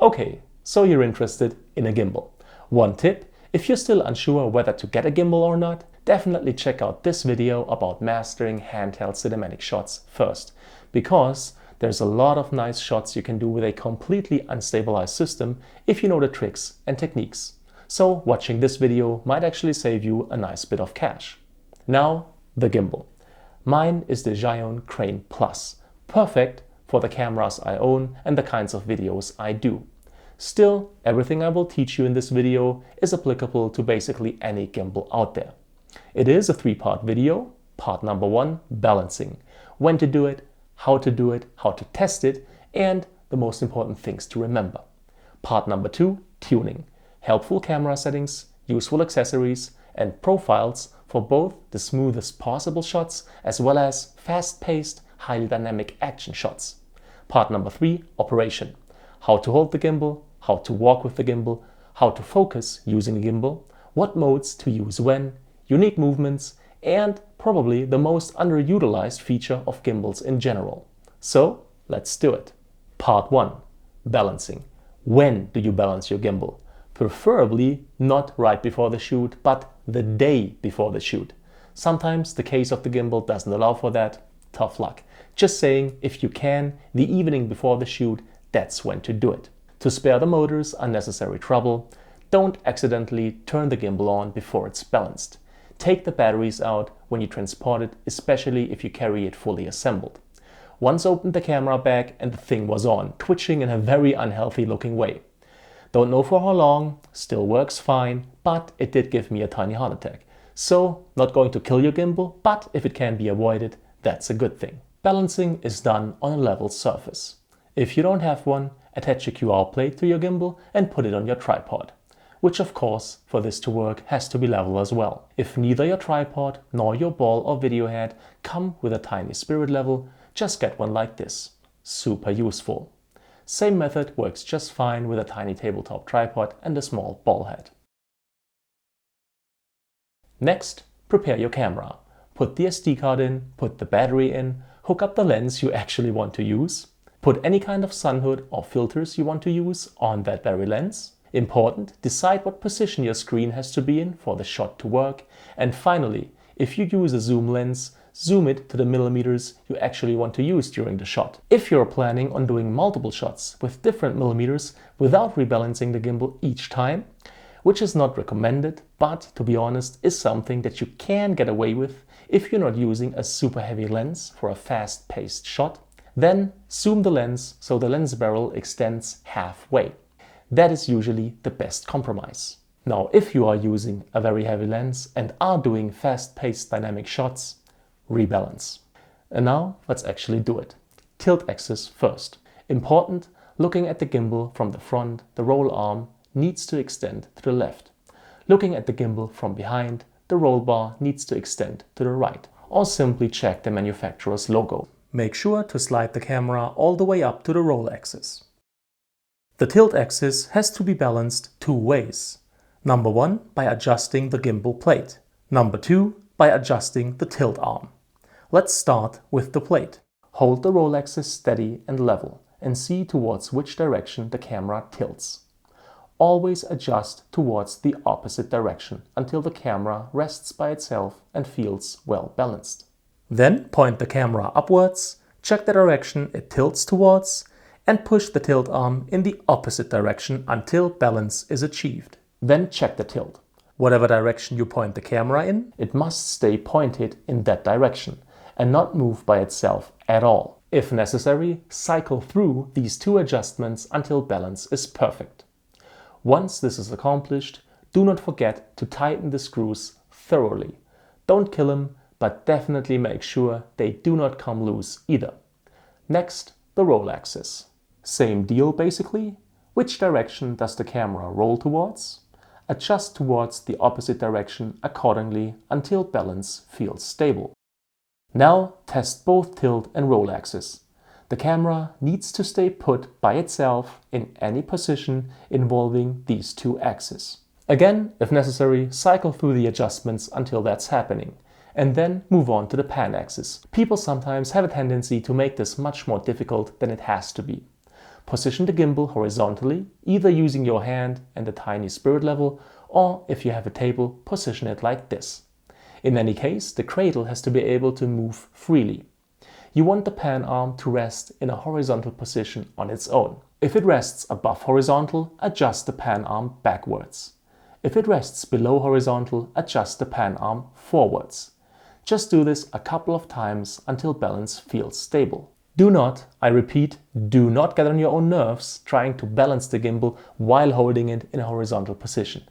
Okay, so you're interested in a gimbal. One tip, if you're still unsure whether to get a gimbal or not, definitely check out this video about mastering handheld cinematic shots first, because there's a lot of nice shots you can do with a completely unstabilized system if you know the tricks and techniques. So watching this video might actually save you a nice bit of cash. Now, the gimbal. Mine is the Zhiyun Crane Plus, perfect for the cameras I own and the kinds of videos I do. Still, everything I will teach you in this video is applicable to basically any gimbal out there. It is a three-part video. Part number 1, balancing. When to do it, how to test it, and the most important things to remember. Part number 2, tuning. Helpful camera settings, useful accessories, and profiles for both the smoothest possible shots as well as fast-paced, highly dynamic action shots. Part number 3, operation. How to hold the gimbal, how to walk with the gimbal, how to focus using the gimbal, what modes to use when, unique movements, and probably the most underutilized feature of gimbals in general. So let's do it. Part 1, balancing. When do you balance your gimbal? Preferably not right before the shoot, but the day before the shoot. Sometimes the case of the gimbal doesn't allow for that. Tough luck. Just saying, if you can, the evening before the shoot, that's when to do it. To spare the motors unnecessary trouble, don't accidentally turn the gimbal on before it's balanced. Take the batteries out when you transport it, especially if you carry it fully assembled. Once opened the camera bag and the thing was on, twitching in a very unhealthy looking way. Don't know for how long, still works fine, but it did give me a tiny heart attack. So, not going to kill your gimbal, but if it can be avoided, that's a good thing. Balancing is done on a level surface. If you don't have one, attach a QR plate to your gimbal and put it on your tripod. Which of course, for this to work, has to be level as well. If neither your tripod nor your ball or video head come with a tiny spirit level, just get one like this. Super useful. Same method works just fine with a tiny tabletop tripod and a small ball head. Next, prepare your camera. Put the SD card in, put the battery in, hook up the lens you actually want to use, put any kind of sun hood or filters you want to use on that very lens. Important, decide what position your screen has to be in for the shot to work, and finally, if you use a zoom lens, zoom it to the millimeters you actually want to use during the shot. If you're planning on doing multiple shots with different millimeters without rebalancing the gimbal each time, which is not recommended, but to be honest is something that you can get away with if you're not using a super heavy lens for a fast-paced shot, then zoom the lens so the lens barrel extends halfway. That is usually the best compromise. Now, if you are using a very heavy lens and are doing fast-paced dynamic shots, rebalance. And now let's actually do it. Tilt axis first. Important, looking at the gimbal from the front, the roll arm needs to extend to the left. Looking at the gimbal from behind, the roll bar needs to extend to the right. Or simply check the manufacturer's logo. Make sure to slide the camera all the way up to the roll axis. The tilt axis has to be balanced two ways. Number 1, by adjusting the gimbal plate. Number 2, by adjusting the tilt arm. Let's start with the plate. Hold the roll axis steady and level and see towards which direction the camera tilts. Always adjust towards the opposite direction until the camera rests by itself and feels well balanced. Then point the camera upwards, check the direction it tilts towards, and push the tilt arm in the opposite direction until balance is achieved. Then check the tilt. Whatever direction you point the camera in, it must stay pointed in that direction and not move by itself at all. If necessary, cycle through these two adjustments until balance is perfect. Once this is accomplished, do not forget to tighten the screws thoroughly. Don't kill them, but definitely make sure they do not come loose either. Next, the roll axis. Same deal basically. Which direction does the camera roll towards? Adjust towards the opposite direction accordingly until balance feels stable. Now test both tilt and roll axis. The camera needs to stay put by itself in any position involving these two axes. Again, if necessary, cycle through the adjustments until that's happening, and then move on to the pan axis. People sometimes have a tendency to make this much more difficult than it has to be. Position the gimbal horizontally, either using your hand and the tiny spirit level, or if you have a table, position it like this. In any case, the cradle has to be able to move freely. You want the pan arm to rest in a horizontal position on its own. If it rests above horizontal, adjust the pan arm backwards. If it rests below horizontal, adjust the pan arm forwards. Just do this a couple of times until balance feels stable. Do not, I repeat, do not get on your own nerves trying to balance the gimbal while holding it in a horizontal position.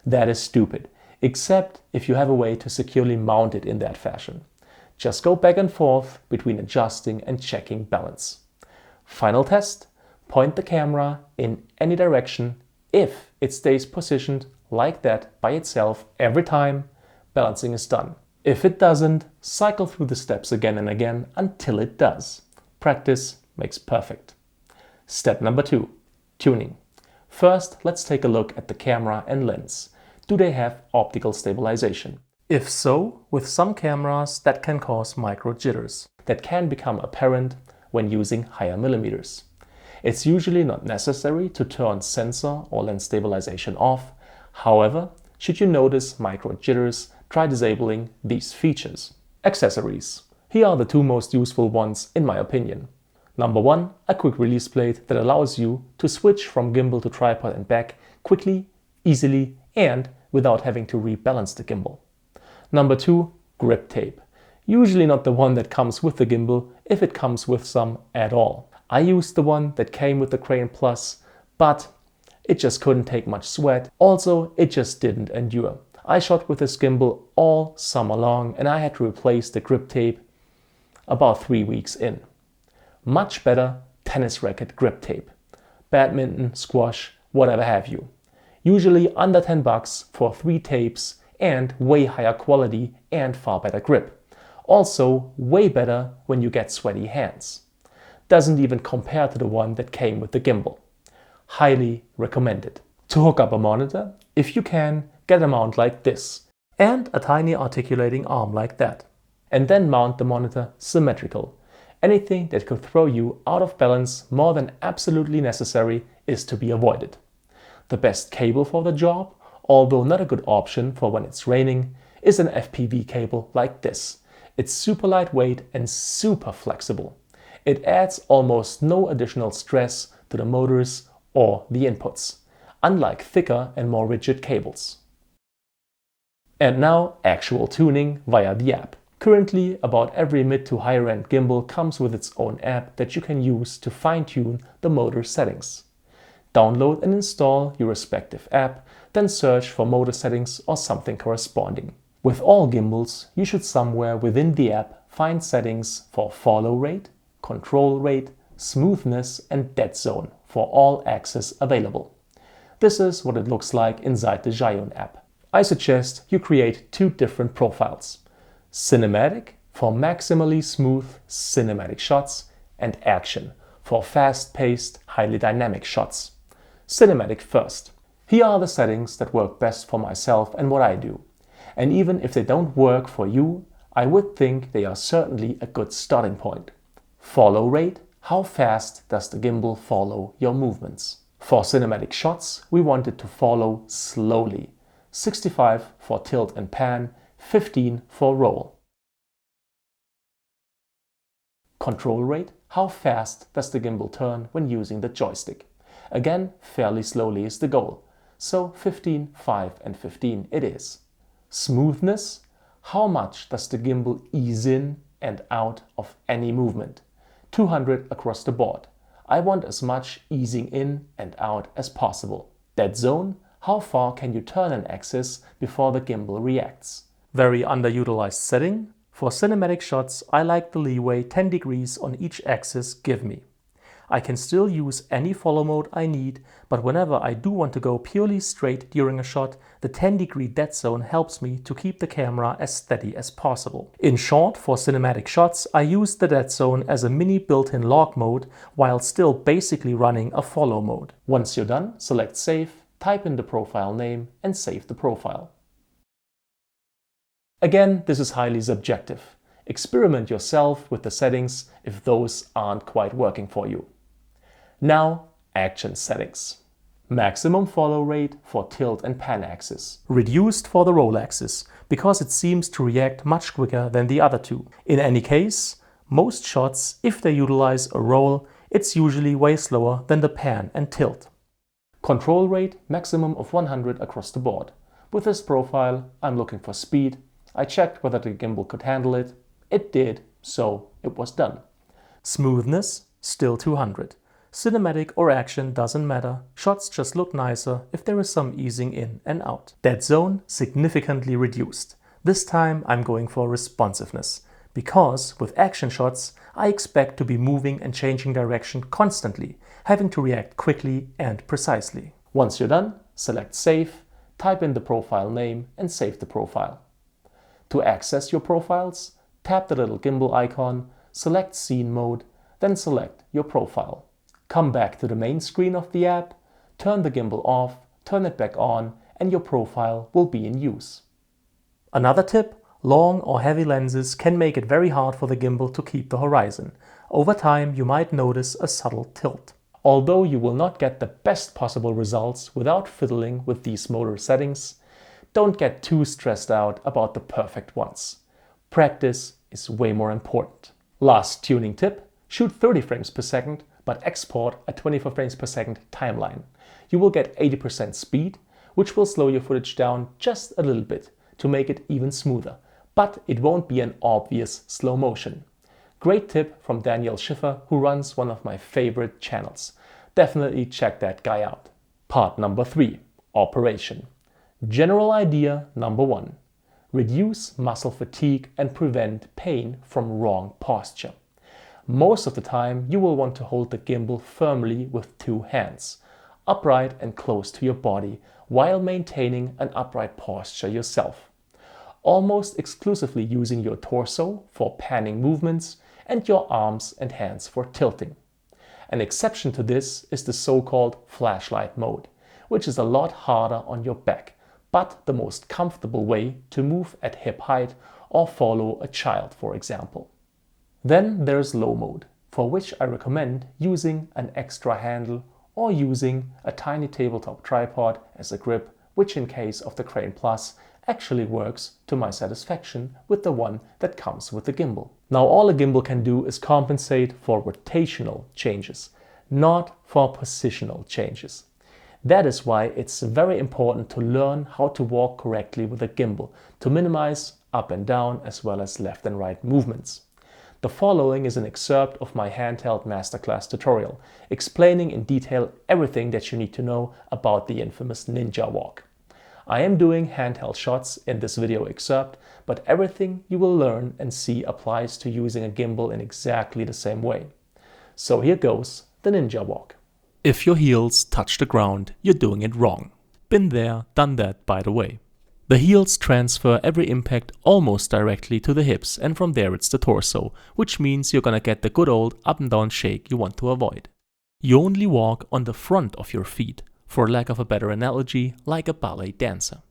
That is stupid, except if you have a way to securely mount it in that fashion. Just go back and forth between adjusting and checking balance. Final test, point the camera in any direction. If it stays positioned like that by itself every time, balancing is done. If it doesn't, cycle through the steps again and again until it does. Practice makes perfect. Step number 2, tuning. First, let's take a look at the camera and lens. Do they have optical stabilization? If so, with some cameras that can cause micro jitters that can become apparent when using higher millimeters. It's usually not necessary to turn sensor or lens stabilization off. However, should you notice micro jitters, try disabling these features. Accessories. Here are the two most useful ones in my opinion. Number 1, a quick release plate that allows you to switch from gimbal to tripod and back quickly, easily, and without having to rebalance the gimbal. Number 2, grip tape. Usually not the one that comes with the gimbal, if it comes with some at all. I used the one that came with the Crane Plus, but it just couldn't take much sweat. Also, it just didn't endure. I shot with this gimbal all summer long and I had to replace the grip tape about 3 weeks in. Much better tennis racket grip tape. Badminton, squash, whatever have you. Usually under 10 bucks for 3 tapes and way higher quality and far better grip. Also way better when you get sweaty hands. Doesn't even compare to the one that came with the gimbal. Highly recommended. To hook up a monitor, if you can, get a mount like this and a tiny articulating arm like that. And then mount the monitor symmetrical. Anything that could throw you out of balance more than absolutely necessary is to be avoided. The best cable for the job, although not a good option for when it's raining, is an FPV cable like this. It's super lightweight and super flexible. It adds almost no additional stress to the motors or the inputs, unlike thicker and more rigid cables. And now actual tuning via the app. Currently, about every mid to higher end gimbal comes with its own app that you can use to fine-tune the motor settings. Download and install your respective app, then search for motor settings or something corresponding. With all gimbals, you should somewhere within the app find settings for follow rate, control rate, smoothness and dead zone for all axes available. This is what it looks like inside the Zhiyun app. I suggest you create 2 different profiles. Cinematic for maximally smooth cinematic shots and Action for fast-paced, highly dynamic shots. Cinematic first. Here are the settings that work best for myself and what I do. And even if they don't work for you, I would think they are certainly a good starting point. Follow rate. How fast does the gimbal follow your movements? For cinematic shots, we want it to follow slowly. 65 for tilt and pan, 15 for roll. Control rate. How fast does the gimbal turn when using the joystick? Again, fairly slowly is the goal. So 15, 5 and 15 it is. Smoothness. How much does the gimbal ease in and out of any movement? 200 across the board. I want as much easing in and out as possible. Dead zone. How far can you turn an axis before the gimbal reacts? Very underutilized setting. For cinematic shots, I like the leeway 10 degrees on each axis give me. I can still use any follow mode I need, but whenever I do want to go purely straight during a shot, the 10-degree dead zone helps me to keep the camera as steady as possible. In short, for cinematic shots, I use the dead zone as a mini built-in log mode while still basically running a follow mode. Once you're done, select Save, type in the profile name and save the profile. Again, this is highly subjective. Experiment yourself with the settings if those aren't quite working for you. Now, Action settings. Maximum follow rate for tilt and pan axis. Reduced for the roll axis, because it seems to react much quicker than the other two. In any case, most shots, if they utilize a roll, it's usually way slower than the pan and tilt. Control rate maximum of 100 across the board. With this profile, I'm looking for speed. I checked whether the gimbal could handle it. It did, so it was done. Smoothness, still 200. Cinematic or action doesn't matter, shots just look nicer if there is some easing in and out. Dead zone significantly reduced. This time I'm going for responsiveness, because with action shots I expect to be moving and changing direction constantly, having to react quickly and precisely. Once you're done, select Save, type in the profile name and save the profile. To access your profiles, tap the little gimbal icon, select Scene Mode, then select your profile. Come back to the main screen of the app, turn the gimbal off, turn it back on, and your profile will be in use. Another tip, long or heavy lenses can make it very hard for the gimbal to keep the horizon. Over time you might notice a subtle tilt. Although you will not get the best possible results without fiddling with these motor settings, don't get too stressed out about the perfect ones. Practice is way more important. Last tuning tip, shoot 30 frames per second, but export a 24 frames per second timeline. You will get 80% speed, which will slow your footage down just a little bit to make it even smoother, but it won't be an obvious slow motion. Great tip from Daniel Schiffer, who runs one of my favorite channels. Definitely check that guy out. Part number 3, operation. General idea number 1. Reduce muscle fatigue and prevent pain from wrong posture. Most of the time you will want to hold the gimbal firmly with 2 hands, upright and close to your body, while maintaining an upright posture yourself. Almost exclusively using your torso for panning movements and your arms and hands for tilting. An exception to this is the so-called flashlight mode, which is a lot harder on your back, but the most comfortable way to move at hip height or follow a child, for example. Then there's low mode, for which I recommend using an extra handle or using a tiny tabletop tripod as a grip, which in case of the Crane Plus actually works to my satisfaction with the one that comes with the gimbal. Now all a gimbal can do is compensate for rotational changes, not for positional changes. That is why it's very important to learn how to walk correctly with a gimbal to minimize up and down as well as left and right movements. The following is an excerpt of my handheld masterclass tutorial, explaining in detail everything that you need to know about the infamous ninja walk. I am doing handheld shots in this video excerpt, but everything you will learn and see applies to using a gimbal in exactly the same way. So here goes the ninja walk. If your heels touch the ground, you're doing it wrong. Been there, done that, by the way. The heels transfer every impact almost directly to the hips, and from there it's the torso, which means you're gonna get the good old up and down shake you want to avoid. You only walk on the front of your feet, for lack of a better analogy, like a ballet dancer.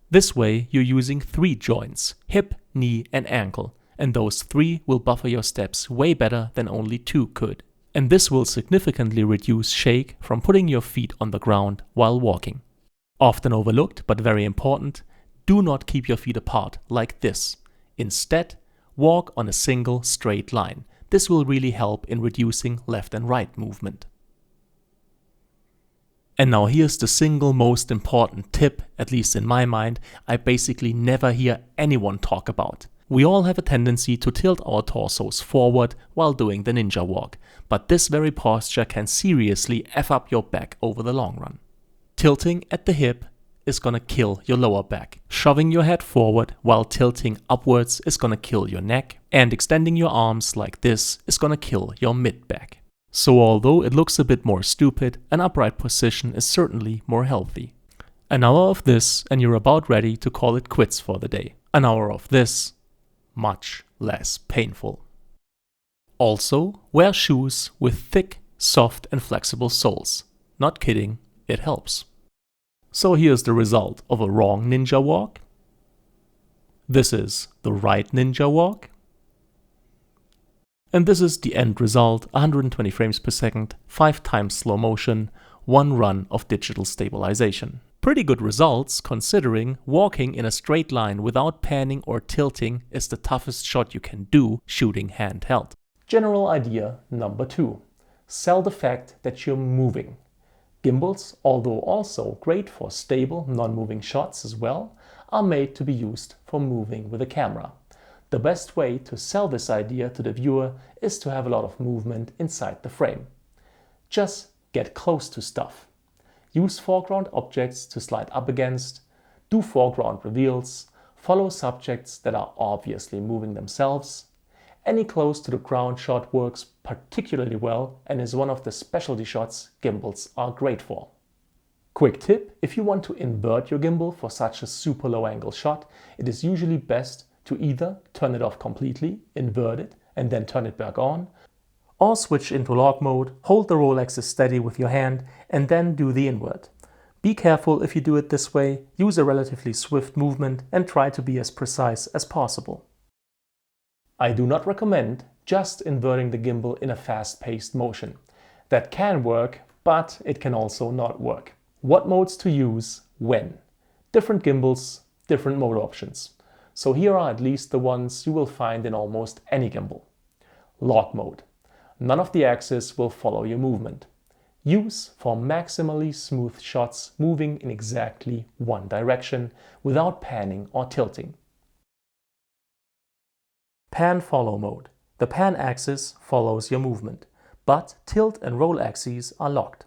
This way you're using 3 joints, hip, knee and ankle, and those 3 will buffer your steps way better than only 2 could. And this will significantly reduce shake from putting your feet on the ground while walking. Often overlooked, but very important, do not keep your feet apart like this. Instead, walk on a single straight line. This will really help in reducing left and right movement. And now here's the single most important tip, at least in my mind, I basically never hear anyone talk about. We all have a tendency to tilt our torsos forward while doing the ninja walk, but this very posture can seriously F up your back over the long run. Tilting at the hip is gonna kill your lower back. Shoving your head forward while tilting upwards is gonna kill your neck, and extending your arms like this is gonna kill your mid-back. So although it looks a bit more stupid, an upright position is certainly more healthy. An hour of this and you're about ready to call it quits for the day. An hour of this, much less painful. Also, wear shoes with thick, soft and flexible soles. Not kidding, it helps. So here's the result of a wrong ninja walk. This is the right ninja walk. And this is the end result: 120 frames per second, 5 times slow motion, 1 run of digital stabilization. Pretty good results, considering walking in a straight line without panning or tilting is the toughest shot you can do shooting handheld. General idea number 2. Sell the fact that you're moving. Gimbals, although also great for stable, non-moving shots as well, are made to be used for moving with a camera. The best way to sell this idea to the viewer is to have a lot of movement inside the frame. Just get close to stuff. Use foreground objects to slide up against, do foreground reveals, follow subjects that are obviously moving themselves. Any close to the ground shot works particularly well and is one of the specialty shots gimbals are great for. Quick tip: if you want to invert your gimbal for such a super low angle shot, it is usually best to either turn it off completely, invert it, and then turn it back on, or switch into log mode, hold the roll axis steady with your hand, and then do the invert. Be careful if you do it this way, use a relatively swift movement and try to be as precise as possible. I do not recommend just inverting the gimbal in a fast-paced motion. That can work, but it can also not work. What modes to use when? Different gimbals, different mode options. So here are at least the ones you will find in almost any gimbal. Log mode. None of the axes will follow your movement. Use for maximally smooth shots moving in exactly one direction without panning or tilting. Pan follow mode. The pan axis follows your movement, but tilt and roll axes are locked.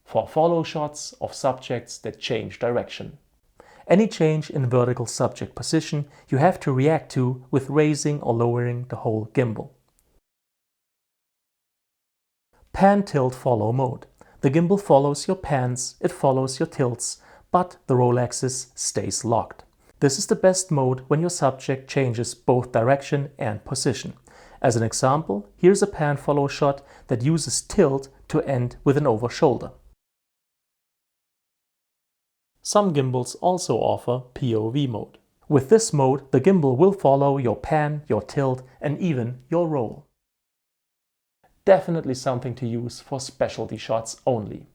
For follow shots of subjects that change direction. Any change in vertical subject position you have to react to with raising or lowering the whole gimbal. Pan tilt follow mode. The gimbal follows your pans, it follows your tilts, but the roll axis stays locked. This is the best mode when your subject changes both direction and position. As an example, here's a pan follow shot that uses tilt to end with an over shoulder. Some gimbals also offer POV mode. With this mode, the gimbal will follow your pan, your tilt, and even your roll. Definitely something to use for specialty shots only.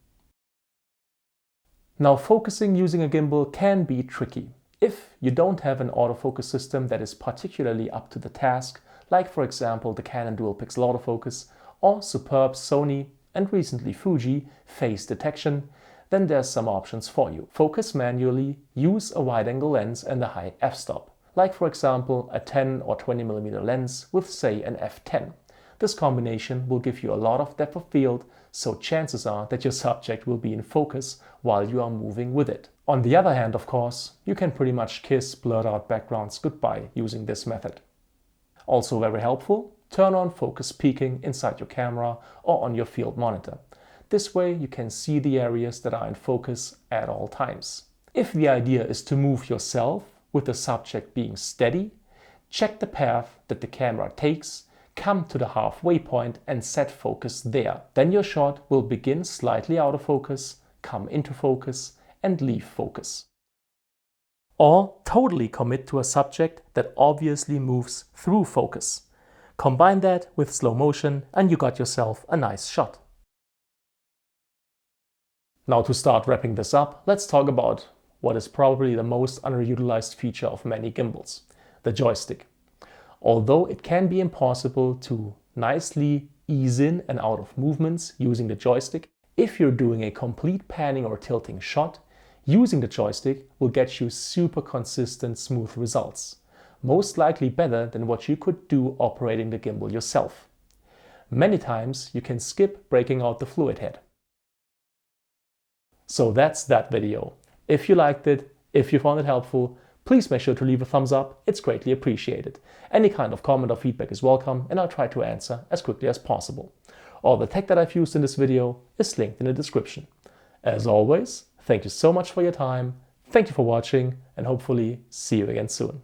Now, focusing using a gimbal can be tricky. If you don't have an autofocus system that is particularly up to the task, like for example the Canon dual pixel autofocus or superb Sony and recently Fuji face detection, then there's some options for you. Focus manually, use a wide-angle lens and a high f-stop, like for example a 10 or 20mm lens with say an f10. This combination will give you a lot of depth of field, so chances are that your subject will be in focus while you are moving with it. On the other hand, of course, you can pretty much kiss blurred out backgrounds goodbye using this method. Also very helpful, turn on focus peaking inside your camera or on your field monitor. This way you can see the areas that are in focus at all times. If the idea is to move yourself with the subject being steady, check the path that the camera takes, come to the halfway point and set focus there. Then your shot will begin slightly out of focus, come into focus and leave focus. Or totally commit to a subject that obviously moves through focus. Combine that with slow motion and you got yourself a nice shot. Now, to start wrapping this up, let's talk about what is probably the most underutilized feature of many gimbals, the joystick. Although it can be impossible to nicely ease in and out of movements using the joystick, if you're doing a complete panning or tilting shot, using the joystick will get you super consistent, smooth results. Most likely better than what you could do operating the gimbal yourself. Many times you can skip breaking out the fluid head. So that's that video. If you liked it, if you found it helpful, please make sure to leave a thumbs up, it's greatly appreciated. Any kind of comment or feedback is welcome and I'll try to answer as quickly as possible. All the tech that I've used in this video is linked in the description. As always, thank you so much for your time, thank you for watching and hopefully see you again soon.